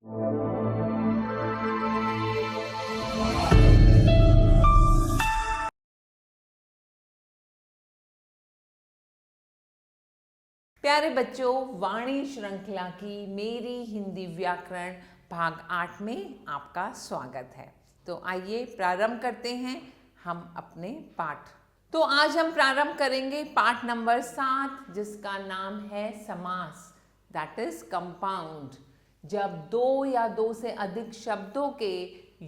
प्यारे बच्चों, वाणी श्रृंखला की मेरी हिंदी व्याकरण भाग 8 में आपका स्वागत है। तो आइए प्रारंभ करते हैं हम अपने पाठ। तो आज हम प्रारंभ करेंगे पाठ नंबर 7, जिसका नाम है समास, दैट इज कंपाउंड। जब दो या दो से अधिक शब्दों के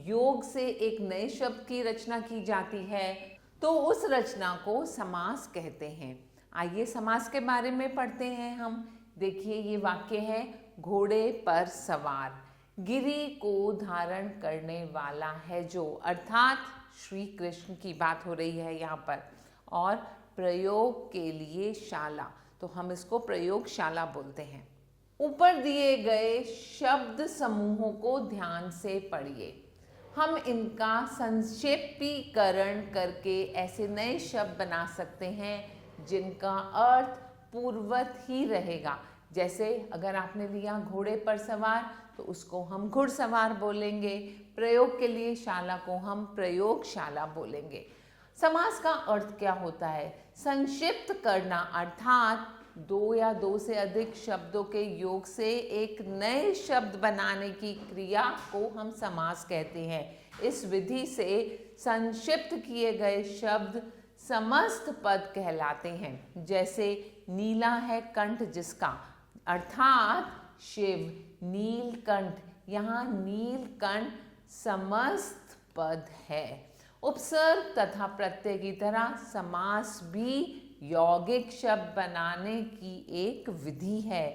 योग से एक नए शब्द की रचना की जाती है तो उस रचना को समास कहते हैं। आइए समास के बारे में पढ़ते हैं हम। देखिए, ये वाक्य है, घोड़े पर सवार, गिरी को धारण करने वाला है जो, अर्थात श्री कृष्ण की बात हो रही है यहाँ पर। और प्रयोग के लिए शाला, तो हम इसको प्रयोगशाला बोलते हैं। ऊपर दिए गए शब्द समूहों को ध्यान से पढ़िए। हम इनका संक्षेपीकरण करके ऐसे नए शब्द बना सकते हैं जिनका अर्थ पूर्ववत ही रहेगा। जैसे अगर आपने लिया घोड़े पर सवार तो उसको हम घुड़सवार बोलेंगे, प्रयोग के लिए शाला को हम प्रयोगशाला बोलेंगे। समास का अर्थ क्या होता है? संक्षिप्त करना, अर्थात दो या दो से अधिक शब्दों के योग से एक नए शब्द बनाने की क्रिया को हम समास कहते हैं। इस विधि से संक्षिप्त किए गए शब्द समस्त पद कहलाते हैं। जैसे नीला है कंठ जिसका, अर्थात शिव नीलकंठ, यहाँ नीलकंठ समस्त पद है। उपसर्ग तथा प्रत्यय की तरह समास भी यौगिक शब्द बनाने की एक विधि है।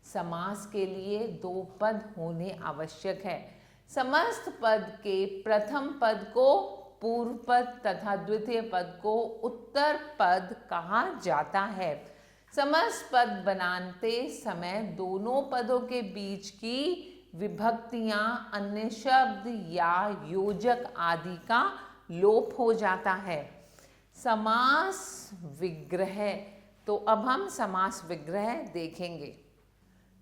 समास के लिए दो पद होने आवश्यक है। समस्त पद के प्रथम पद को पूर्व पद तथा द्वितीय पद को उत्तर पद कहा जाता है। समस्त पद बनाते समय दोनों पदों के बीच की विभक्तियां, अन्य शब्द या योजक आदि का लोप हो जाता है। समास विग्रह, तो अब हम समास विग्रह देखेंगे।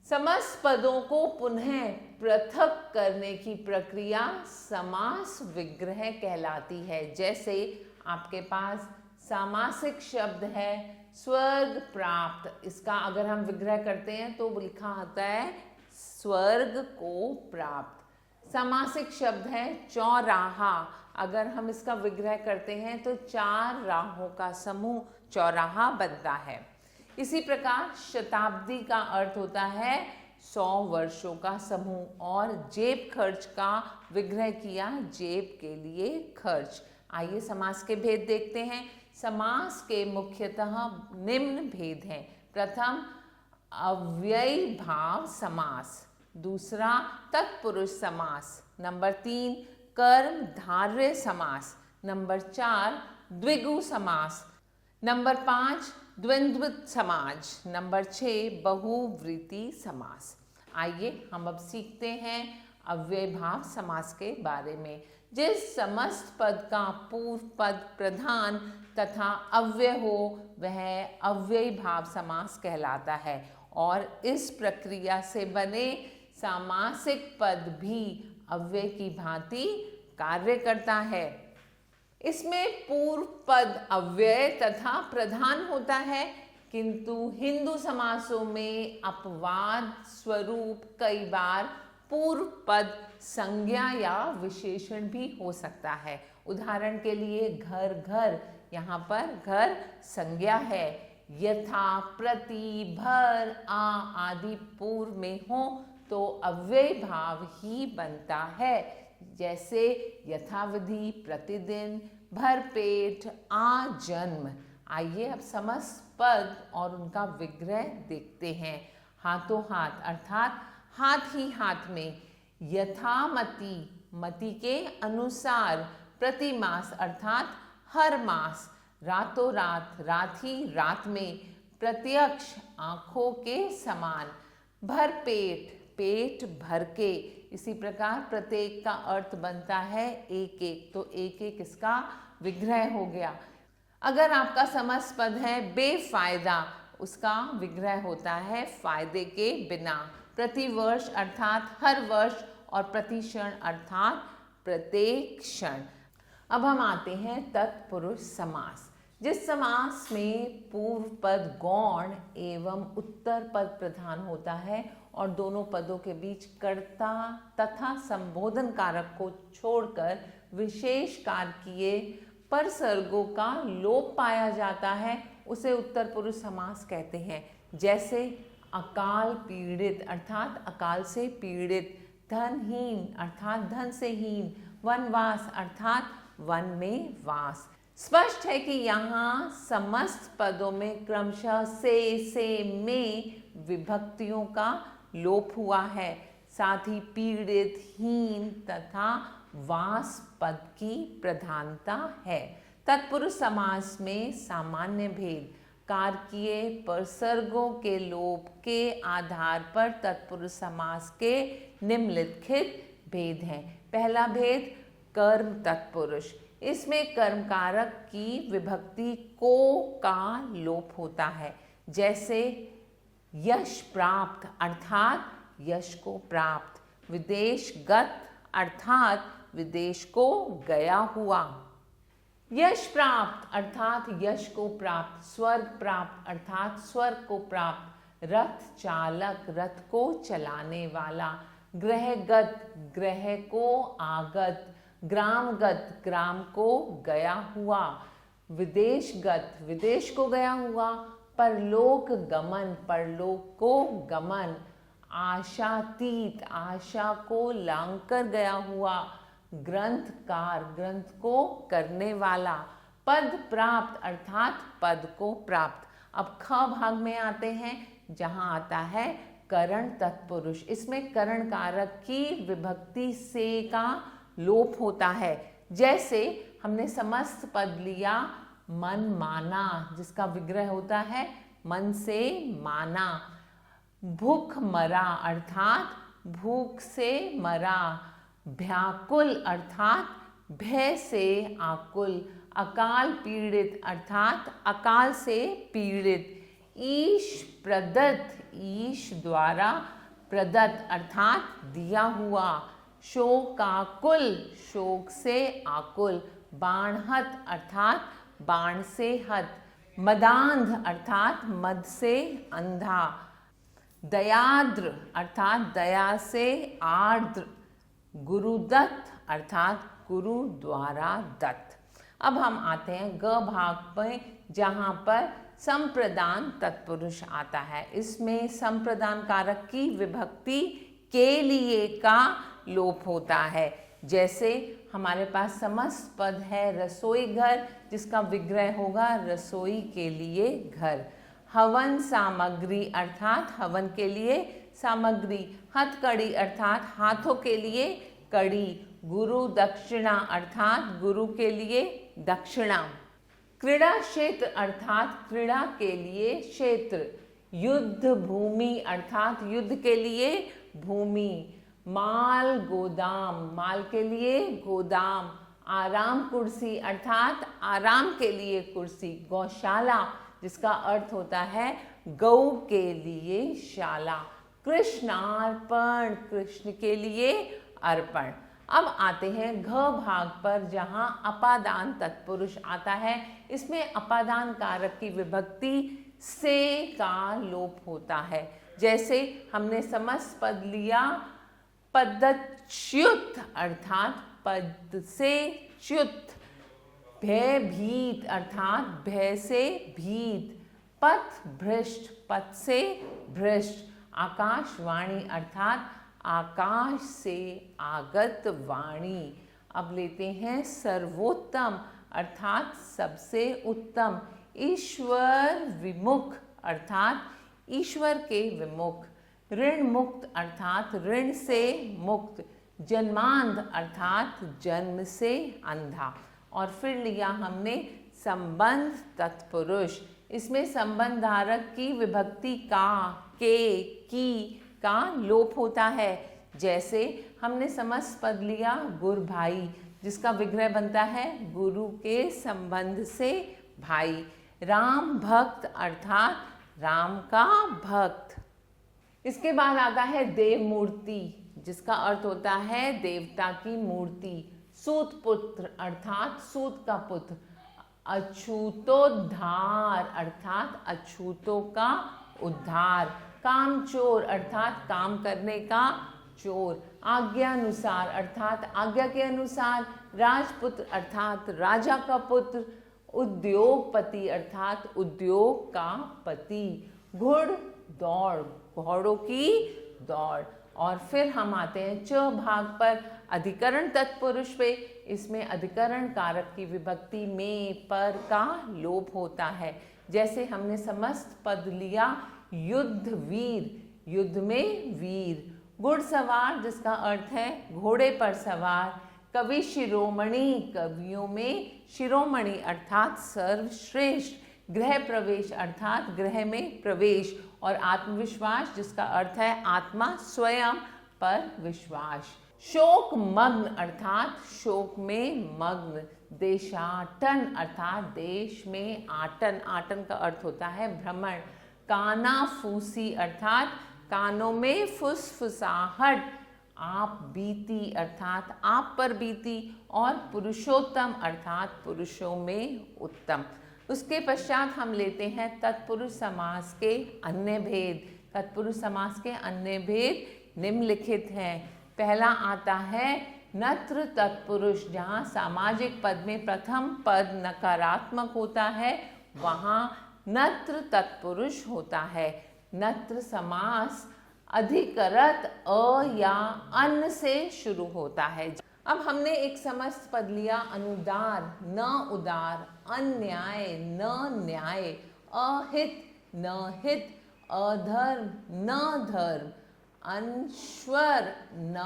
समस्त पदों को पुनः पृथक करने की प्रक्रिया समास विग्रह कहलाती है। जैसे आपके पास सामासिक शब्द है स्वर्ग प्राप्त, इसका अगर हम विग्रह करते हैं तो लिखा होता है स्वर्ग को प्राप्त। समासिक शब्द है चौराहा, अगर हम इसका विग्रह करते हैं तो चार राहों का समूह चौराहा बनता है। इसी प्रकार शताब्दी का अर्थ होता है 100 वर्षों का समूह, और जेब खर्च का विग्रह किया जेब के लिए खर्च। आइए समास के भेद देखते हैं। समास के मुख्यतः निम्न भेद हैं। प्रथम अव्ययी भाव समास, दूसरा तत्पुरुष समास, नंबर 3 कर्म धारय समास, नंबर 4 द्विगु समास, नंबर 5 द्वंद्व समाज, नंबर 6 बहुव्रीति समास। आइए हम अब सीखते हैं अव्यय भाव समास के बारे में। जिस समस्त पद का पूर्व पद प्रधान तथा अव्यय हो वह अव्ययी भाव समास कहलाता है, और इस प्रक्रिया से बने सामासिक पद भी अव्यय की भांति कार्य करता है। इसमें पूर्व पद अव्यय तथा प्रधान होता है, किंतु हिंदू समासों में अपवाद स्वरूप कई बार पूर्व पद संज्ञा या विशेषण भी हो सकता है। उदाहरण के लिए घर घर, यहाँ पर घर संज्ञा है। यथा, प्रति, भर, आदि पूर्व में हो तो अव्यय भाव ही बनता है। जैसे यथाविधि, प्रतिदिन, भरपेट, जन्म। आइए अब समस्त पद और उनका विग्रह देखते हैं। हाथों हाथ, अर्थात हाथ ही हाथ में। यथामति, मति के अनुसार। प्रतिमास, अर्थात हर मास। रातों रात, रात ही रात में। प्रत्यक्ष, आंखों के समान। भरपेट, पेट भर के। इसी प्रकार प्रत्येक का अर्थ बनता है एक एक, तो एक एक इसका विग्रह हो गया। अगर आपका समस्त पद है बेफायदा, उसका विग्रह होता है फायदे के बिना। प्रतिवर्ष, अर्थात हर वर्ष और प्रतिक्षण अर्थात प्रत्येक क्षण। अब हम आते हैं तत्पुरुष समास। जिस समास में पूर्व पद गौण एवं उत्तर पद प्रधान होता है और दोनों पदों के बीच कर्ता तथा संबोधन कारक को छोड़कर विशेष कारकीय परसर्गों का लोप पाया जाता है, उसे उत्तर पुरुष समास कहते हैं। जैसे अकाल पीड़ित अर्थात अकाल से पीड़ित, धनहीन अर्थात धन से हीन, वनवास अर्थात वन में वास। स्पष्ट है कि यहाँ समस्त पदों में क्रमशः से में विभक्तियों का लोप हुआ है। साथ ही पीड़ित, हीन तथा वास पद की प्रधानता है। तत्पुरुष समास में सामान्य भेद कारकीय परसर्गों के लोप के आधार पर तत्पुरुष समास के निम्नलिखित भेद हैं। पहला भेद कर्म तत्पुरुष। इसमें कर्म कारक की विभक्ति को का लोप होता है। जैसे यश प्राप्त अर्थात यश को प्राप्त, विदेशगत अर्थात विदेश को गया हुआ, यश प्राप्त अर्थात यश को प्राप्त, स्वर्ग प्राप्त अर्थात स्वर्ग को प्राप्त, रथ चालक रथ को चलाने वाला, ग्रहगत ग्रह को आगत, ग्रामगत ग्राम को गया हुआ, विदेशगत विदेश को गया हुआ, परलोक गमन परलोक को गमन, आशातीत आशा को लांग कर गया हुआ, ग्रंथकार ग्रंथ को करने वाला, पद प्राप्त अर्थात पद को प्राप्त। अब ख भाग में आते हैं जहां आता है करण तत्पुरुष। इसमें करण कारक की विभक्ति से का लोप होता है। जैसे हमने समस्त पद लिया मन माना, जिसका विग्रह होता है मन से माना, भूख मरा अर्थात भूख से मरा, भ्याकुल अर्थात भय से आकुल, अकाल पीड़ित अर्थात अकाल से पीड़ित, ईश प्रदत्त ईश द्वारा प्रदत्त अर्थात दिया हुआ, शोकाकुल शोक से आकुल, बाणहत अर्थात बाण से हत, मदांध अर्थात मद से अंधा, दयाद्र अर्थात दया से आर्द्र, गुरुदत्त अर्थात गुरु द्वारा दत्त। अब हम आते हैं ग भाग में जहाँ पर संप्रदान तत्पुरुष आता है। इसमें संप्रदान कारक की विभक्ति के लिए का लोप होता है। जैसे हमारे पास समस्त पद है रसोई घर, जिसका विग्रह होगा रसोई के लिए घर, हवन सामग्री अर्थात हवन के लिए सामग्री, हथकड़ी अर्थात हाथों के लिए कड़ी, गुरु दक्षिणा अर्थात गुरु के लिए दक्षिणा, क्रीड़ा क्षेत्र अर्थात क्रीड़ा के लिए क्षेत्र, युद्ध भूमि अर्थात युद्ध के लिए भूमि, माल गोदाम माल के लिए गोदाम, आराम कुर्सी अर्थात आराम के लिए कुर्सी, गौशाला जिसका अर्थ होता है गौ के लिए शाला, कृष्णार्पण कृष्ण के लिए अर्पण। अब आते हैं घ भाग पर जहां अपादान तत्पुरुष आता है। इसमें अपादान कारक की विभक्ति से का लोप होता है। जैसे हमने समस्त पद लिया पदच्युत अर्थात पद से च्युत, भयभीत अर्थात भय से भीत, पथ भ्रष्ट पथ से भ्रष्ट, आकाशवाणी अर्थात आकाश से आगत वाणी। अब लेते हैं सर्वोत्तम अर्थात सबसे उत्तम, ईश्वर विमुख अर्थात ईश्वर के विमुख, ऋण मुक्त अर्थात ऋण से मुक्त, जन्मांध अर्थात जन्म से अंधा। और फिर लिया हमने संबंध तत्पुरुष। इसमें संबंध धारक की विभक्ति का, के, की का लोप होता है। जैसे हमने समस्त पद लिया गुर भाई, जिसका विग्रह बनता है गुरु के संबंध से भाई, राम भक्त अर्थात राम का भक्त। इसके बाद आता है देव मूर्ति, जिसका अर्थ होता है देवता की मूर्ति। सूत पुत्र अर्थात सूत का पुत्र। अछूतोद्धार अर्थात अछूतों का उद्धार। कामचोर अर्थात काम करने का चोर। आज्ञानुसार अर्थात आज्ञा के अनुसार। राजपुत्र अर्थात राजा का पुत्र। उद्योगपति अर्थात उद्योग का पति। घुड़ दौड़ घोड़ों की दौड़। और फिर हम आते हैं च भाग पर, अधिकरण तत्पुरुष पे। इसमें अधिकरण कारक की विभक्ति में पर का लोप होता है। जैसे हमने समस्त पद लिया युद्ध वीर, युद्ध में वीर। घुड़सवार जिसका अर्थ है घोड़े पर सवार। कवि शिरोमणि, कवियों में शिरोमणि अर्थात सर्वश्रेष्ठ। गृह प्रवेश अर्थात गृह में प्रवेश। और आत्मविश्वास जिसका अर्थ है आत्मा स्वयं पर विश्वास। शोक मग्न अर्थात शोक में मग्न। देशाटन अर्थात देश में आटन, आटन का अर्थ होता है भ्रमण। कानाफूसी अर्थात कानों में फुसफुसाहट। आप बीती अर्थात आप पर बीती। और पुरुषोत्तम अर्थात पुरुषों में उत्तम। उसके पश्चात हम लेते हैं तत्पुरुष समास के अन्य भेद। तत्पुरुष समास के अन्य भेद निम्नलिखित हैं। पहला आता है नत्र तत्पुरुष, जहाँ सामाजिक पद में प्रथम पद नकारात्मक होता है वहाँ नत्र तत्पुरुष होता है। नत्र समास अधिकरत अ या अन से शुरू होता है। अब हमने एक समस्त पद लिया अनुदार, न उदार, अन्याय, न न्याय, अहित, न हित, अधर्म, न धर्म, अनश्वर, न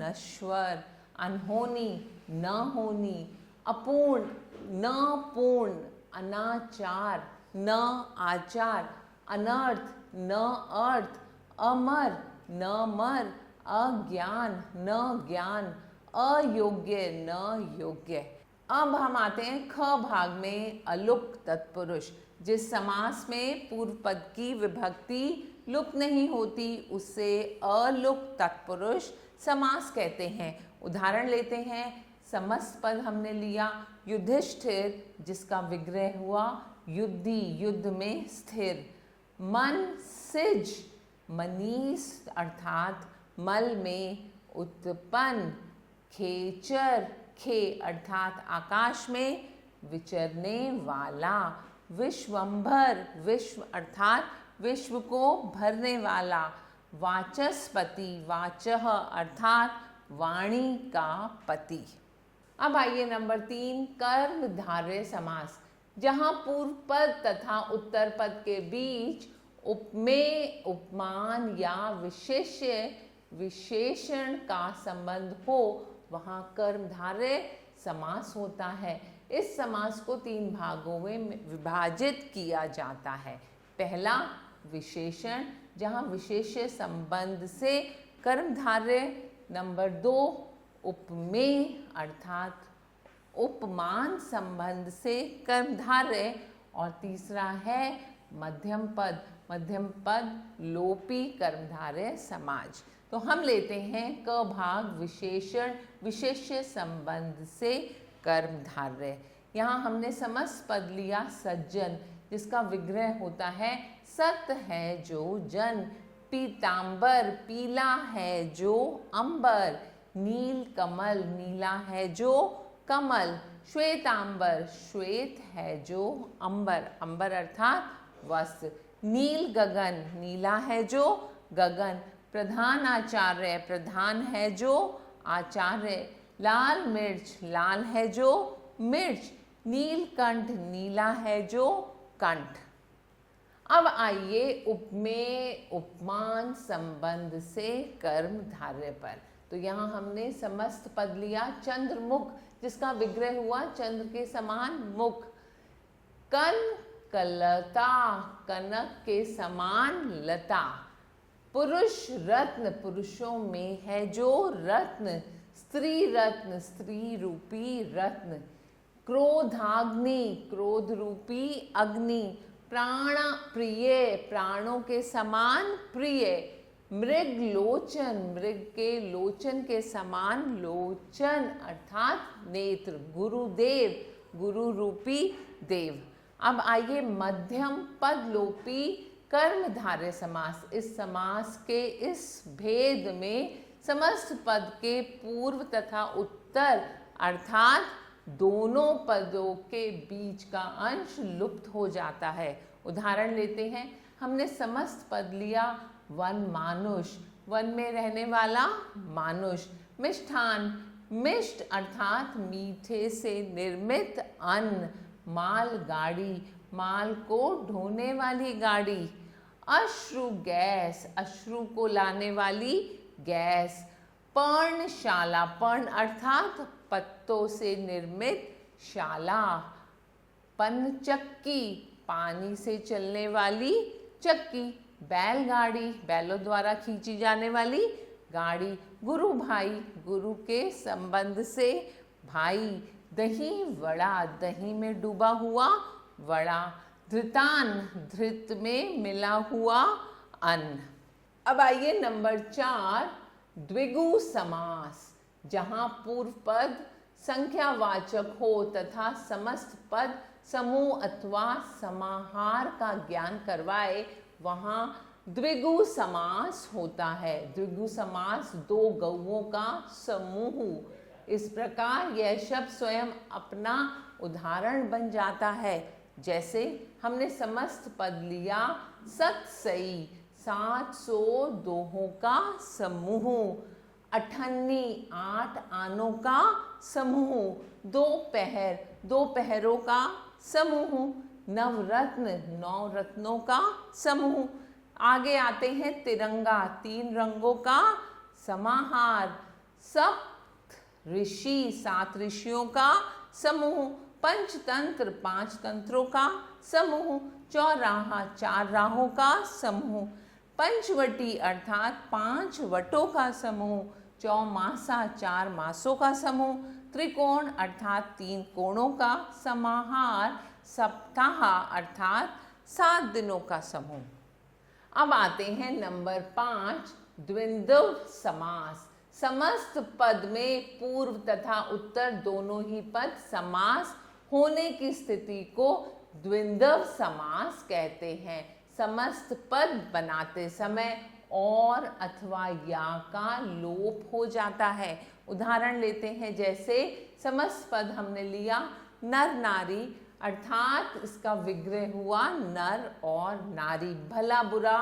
नश्वर, अनहोनी, न होनी, अपूर्ण, न पूर्ण, अनाचार, न आचार, अनर्थ, न अर्थ, अमर, न मर, अज्ञान, न ज्ञान, अयोग्य, न योग्य। अब हम आते हैं ख भाग में अलुक तत्पुरुष। जिस समास में पूर्व पद की विभक्ति लुक नहीं होती उसे अलुक तत्पुरुष समास कहते हैं। उदाहरण लेते हैं। समस्त पद हमने लिया युधिष्ठिर, जिसका विग्रह हुआ युद्धि, युद्ध में स्थिर। मन सिज, मनीष अर्थात मल में उत्पन्न। खेचर, खे अर्थात आकाश में विचरने वाला। विश्वंभर, विश्व अर्थात विश्व को भरने वाला। वाचस्पति, वाचः अर्थात वाणी का पति। अब आइए नंबर 3 कर्मधारय समास, जहाँ पूर्व पद तथा उत्तर पद के बीच उपमेय, उपमान या विशेषण का संबंध हो वहाँ कर्मधारय समास होता है। इस समास को 3 भागों में विभाजित किया जाता है। पहला विशेषण, जहाँ विशेष्य संबंध से कर्मधारय। नंबर 2 उपमेय अर्थात उपमान संबंध से कर्मधारय। और तीसरा है मध्यम पद, मध्यम पद लोपी कर्मधारय समाज। तो हम लेते हैं क भाग विशेषण, विशेष्य संबंध से कर्मधारय। यहाँ हमने समस्त पद लिया सज्जन, जिसका विग्रह होता है सत है जो जन। पीतांबर, पीला है जो अंबर। नील कमल, नीला है जो कमल। श्वेतांबर, श्वेत है जो अंबर, अंबर अर्थात वस्त्र। नील गगन, नीला है जो गगन। प्रधान आचार्य, प्रधान है जो आचार्य। लाल मिर्च, लाल है जो मिर्च। नीलकंठ, नीला है जो कंठ। अब आइए उपमेय उपमान संबंध से कर्मधारय पर। तो यहाँ हमने समस्त पद लिया चंद्रमुख, जिसका विग्रह हुआ चंद्र के समान मुख। कनकलता, कनक के समान लता। पुरुष रत्न, पुरुषों में है जो रत्न। स्त्री रत्न, स्त्री रूपी रत्न। क्रोधाग्नि, क्रोध रूपी अग्नि। प्राण प्रिय, प्राणों के समान प्रिय। मृग लोचन, मृग के लोचन के समान लोचन अर्थात नेत्र, गुरुदेव, गुरु रूपी देव। अब आइए मध्यम पद लोपी कर्मधारय समास। इस समास के इस भेद में समस्त पद के पूर्व तथा उत्तर अर्थात दोनों पदों के बीच का अंश लुप्त हो जाता है। उदाहरण लेते हैं, हमने समस्त पद लिया वन मानुष, वन में रहने वाला मानुष। मिष्ठान, मिष्ट अर्थात मीठे से निर्मित अन्न। माल गाड़ी, माल को ढोने वाली गाड़ी। अश्रु गैस, अश्रु को लाने वाली गैस। पर्णशाला, पर्ण अर्थात पत्तों से निर्मित शाला। पनचक्की, पानी से चलने वाली चक्की। बैलगाड़ी, बैलों द्वारा खींची जाने वाली गाड़ी। गुरु भाई, गुरु के संबंध से भाई। दही वड़ा, दही में डूबा हुआ वड़ा। धृतान, धृत में मिला हुआ अन्न। अब आइए नंबर 4, द्विगु समास, जहां पूर्व पद संख्यावाचक हो तथा समस्त पद समूह अथवा समाहार का ज्ञान करवाए, वहां द्विगु समास होता है। द्विगु समास दो गौओं का समूह। इस प्रकार यह शब्द स्वयं अपना उदाहरण बन जाता है। जैसे हमने समस्त पद लिया सतसई, 700 दोहों का समूह। अठन्नी, 8 आनों का समूह। दोपहर, 2 पहरों का समूह। नवरत्न, 9 रत्नों का समूह। आगे आते हैं तिरंगा, 3 रंगों का समाहार। सप्त ऋषि, 7 ऋषियों का समूह। पंचतंत्र, 5 तंत्रों का समूह। चौराहा, 4 राहों का समूह। पंचवटी अर्थात 5 वटों का समूह। चौमासा, 4 मासों का समूह। त्रिकोण अर्थात 3 कोणों का समाहार। सप्ताह अर्थात 7 दिनों का समूह। अब आते हैं नंबर 5, द्विंद्व समास। समस्त पद में पूर्व तथा उत्तर दोनों ही पद समास होने की स्थिति को द्विंद्व समास कहते हैं। समस्त पद बनाते समय और अथवा या का लोप हो जाता है। उदाहरण लेते हैं, जैसे समस्त पद हमने लिया नर नारी, अर्थात इसका विग्रह हुआ नर और नारी। भला बुरा,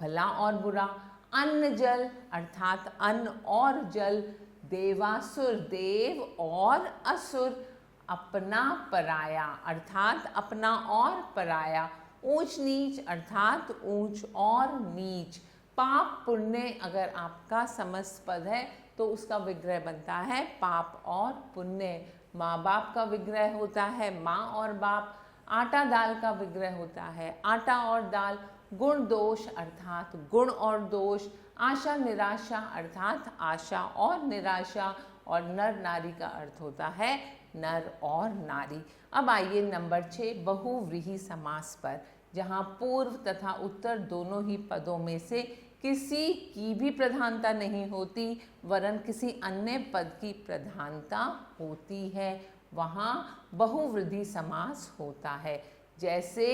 भला और बुरा। अन्न जल अर्थात अन्न और जल। देवासुर, देव और असुर। अपना पराया अर्थात अपना और पराया। ऊंच नीच अर्थात ऊंच और नीच। पाप पुण्य, अगर आपका समस्त पद है तो उसका विग्रह बनता है पाप और पुण्य। माँ बाप का विग्रह होता है माँ और बाप। आटा दाल का विग्रह होता है आटा और दाल। गुण दोष अर्थात गुण और दोष। आशा निराशा अर्थात आशा और निराशा। और नर नारी का अर्थ होता है नर और नारी। अब आइए नंबर 6, बहुव्रीहि समास पर, जहाँ पूर्व तथा उत्तर दोनों ही पदों में से किसी की भी प्रधानता नहीं होती वरन किसी अन्य पद की प्रधानता होती है, वहाँ बहुव्रीहि समास होता है। जैसे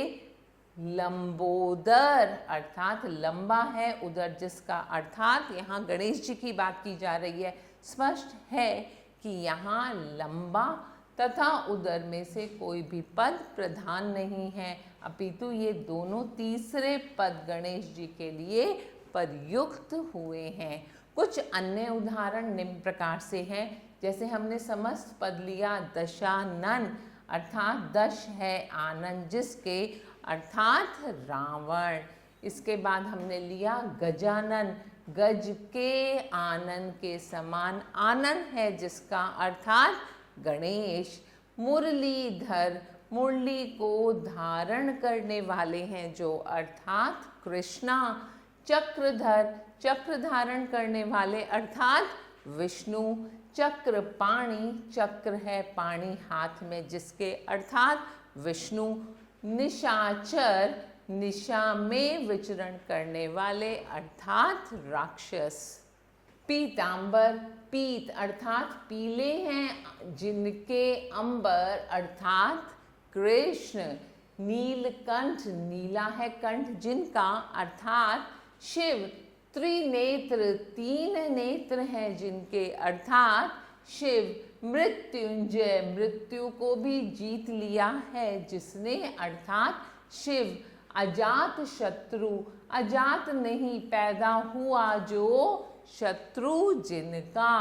लंबोदर अर्थात लंबा है, उदर जिसका अर्थात यहाँ गणेश जी की बात की जा रही है। स्पष्ट है कि यहाँ लंबा तथा उदर में से कोई भी पद प्रधान नहीं है, अपितु ये दोनों तीसरे पद गणेश जी के लिए प्रयुक्त हुए हैं। कुछ अन्य उदाहरण निम्न प्रकार से हैं, जैसे हमने समस्त पद लिया दशानन, अर्थात दश है आनंद जिसके, अर्थात रावण। इसके बाद हमने लिया गजानन, गज के आनंद के समान आनंद है जिसका, अर्थात गणेश। मुरलीधर, मुरली को धारण करने वाले हैं जो, अर्थात कृष्णा। चक्रधर, चक्र धारण करने वाले अर्थात विष्णु। चक्र पाणी, चक्र है पाणी हाथ में जिसके, अर्थात विष्णु। निशाचर, निशा में विचरण करने वाले अर्थात राक्षस। पीतांबर, पीत अर्थात पीले हैं जिनके, अंबर अर्थात कृष्ण। नीलकंठ, नीला है कंठ जिनका, अर्थात शिव। त्रिनेत्र, तीन नेत्र हैं जिनके, अर्थात शिव। मृत्युंजय, मृत्यु को भी जीत लिया है जिसने, अर्थात शिव। अजात शत्रु, अजात नहीं पैदा हुआ जो, शत्रु जिनका।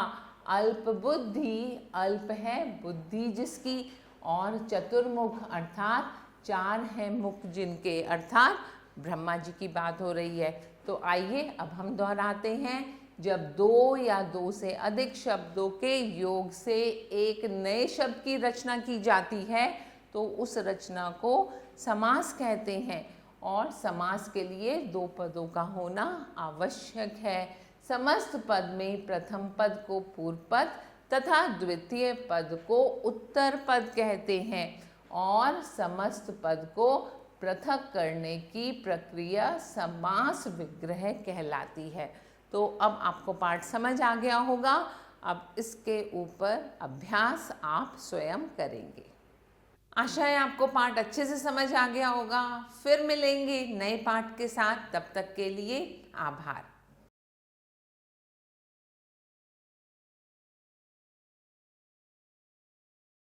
अल्प बुद्धि, अल्प है बुद्धि जिसकी, और चतुर्मुख अर्थात चार हैं मुख जिनके, अर्थात ब्रह्मा जी की बात हो रही है। तो आइए अब हम दोहराते हैं। जब दो या दो से अधिक शब्दों के योग से एक नए शब्द की रचना की जाती है तो उस रचना को समास कहते हैं, और समास के लिए दो पदों का होना आवश्यक है। समस्त पद में प्रथम पद को पूर्व पद तथा द्वितीय पद को उत्तर पद कहते हैं, और समस्त पद को पृथक करने की प्रक्रिया समास विग्रह कहलाती है। तो अब आपको पाठ समझ आ गया होगा। अब इसके ऊपर अभ्यास आप स्वयं करेंगे। आशा है आपको पाठ अच्छे से समझ आ गया होगा। फिर मिलेंगे नए पाठ के साथ, तब तक के लिए आभार।